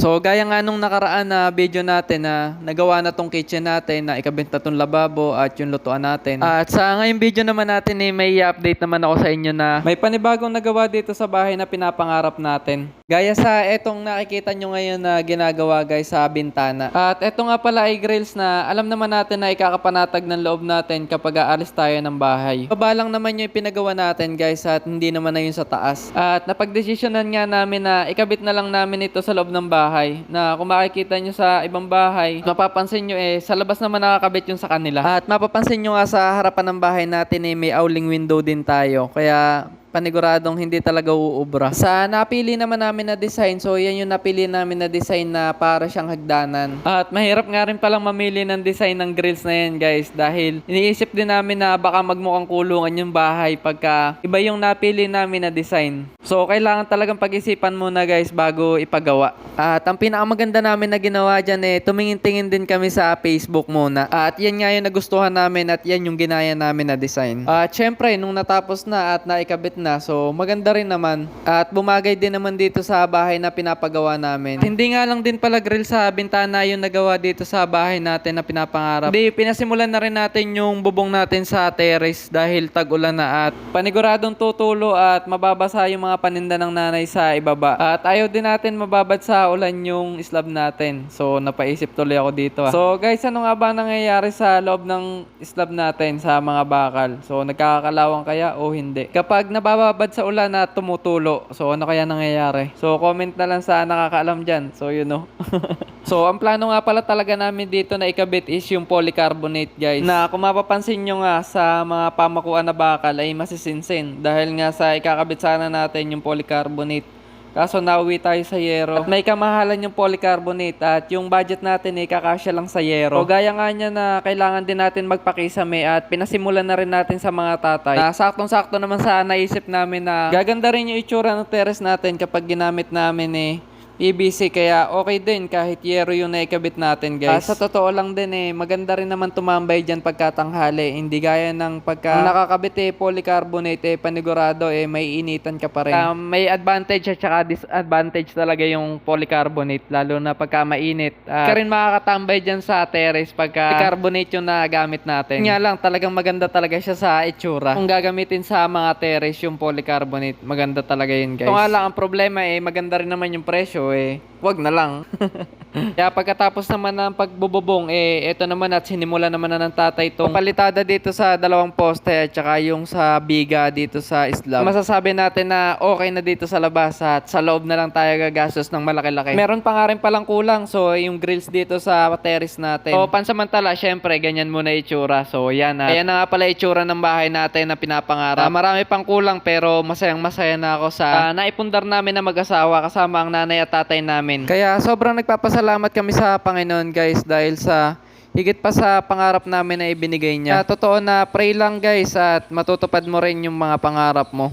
So gaya nga nung nakaraan na video natin na nagawa na tong kitchen natin na ikabit na tong lababo at yung lutuan natin. At sa ngayong video naman natin may update naman ako sa inyo na may panibagong nagawa dito sa bahay na pinapangarap natin. Gaya sa etong nakikita nyo ngayon na ginagawa guys sa bintana. At eto nga pala ay grills na alam naman natin na ikakapanatag ng loob natin kapag aalis tayo ng bahay. Baba lang naman yung pinagawa natin guys at hindi naman na yun sa taas. At napagdesisyonan nga namin na ikabit na lang namin ito sa loob ng bahay. Na kung makikita nyo sa ibang bahay, mapapansin nyo sa labas naman nakakabit yung sa kanila. At mapapansin nyo nga sa harapan ng bahay natin may awling window din tayo. Kaya paniguradong hindi talaga uubra. Sa napili naman namin na design, so yan yung napili namin na design na para siyang hagdanan. At mahirap nga rin palang mamili ng design ng grills na yan guys dahil iniisip din namin na baka magmukhang kulungan yung bahay pagka iba yung napili namin na design. So kailangan talagang pag-isipan muna guys bago ipagawa. At ang pinakamaganda namin na ginawa dyan tumingin-tingin din kami sa Facebook muna. At yan nga yung nagustuhan namin at yan yung ginaya namin na design. At syempre nung natapos na at naikabit na, so maganda rin naman at bumagay din naman dito sa bahay na pinapagawa namin. Hindi nga lang din pala grill sa bintana yung nagawa dito sa bahay natin na pinapangarap. Hindi, pinasimulan na rin natin yung bubong natin sa terrace dahil tag-ulan na at paniguradong tutulo at mababasa yung mga paninda ng nanay sa ibaba. At ayaw din natin mababad sa ulan yung slab natin. So napaisip tuloy ako dito. So guys, ano nga ba nangyayari sa loob ng slab natin sa mga bakal? So nagkakakalawang kaya o hindi? Kapag nabababad sa ulan na tumutulo, so ano kaya nangyayari? So comment na lang sa nakakaalam dyan. So yun know. So ang plano nga pala talaga namin dito na ikabit is yung polycarbonate guys. Na kung mapapansin nyo nga sa mga pamakuan na bakal ay masisinsin. Dahil nga sa ikakabit sana natin yung polycarbonate. Kaso nauwi tayo sa yero. At may kamahalan yung polycarbonate at yung budget natin kakasya lang sa yero. O gaya nga niya na kailangan din natin magpakisame at pinasimulan na rin natin sa mga tatay. Na saktong-sakto naman sa naisip namin na gaganda rin yung itsura ng terrace natin kapag ginamit namin PVC kaya okay din kahit yero yung naikabit natin guys. Sa totoo lang din maganda rin naman tumambay dyan pagkatanghali. Hindi gaya ng pagka nakakabit polycarbonate panigurado may initan ka pa rin. May advantage at saka disadvantage talaga yung polycarbonate lalo na pagka mainit. Ka rin makakatambay dyan sa terrace pagka carbonate yung nagamit natin. Nga lang talagang maganda talaga siya sa itsura. Kung gagamitin sa mga terrace yung polycarbonate, maganda talaga yun guys. Ito nga lang ang problema maganda rin naman yung presyo wag na lang. Kaya pagkatapos naman ng pagbububong eto naman at sinimula naman na ng tatay itong palitada dito sa dalawang poste at saka yung sa biga dito sa slab. Masasabi natin na okay na dito sa labas at sa loob na lang tayo gagastos ng malaki-laki. Meron pa nga rin palang kulang, so yung grills dito sa terrace natin. So pansamantala syempre ganyan muna itsura. So yan ayan na nga pala itsura ng bahay natin na pinapangarap. Marami pang kulang pero masayang masaya na ako sa naipundar namin na mag-asawa kasama ang nanay at tatay namin. Kaya sobrang nagpapasalamat kami sa Panginoon guys dahil sa higit pa sa pangarap namin na ibinigay niya. Totoo na pray lang guys at matutupad mo rin yung mga pangarap mo.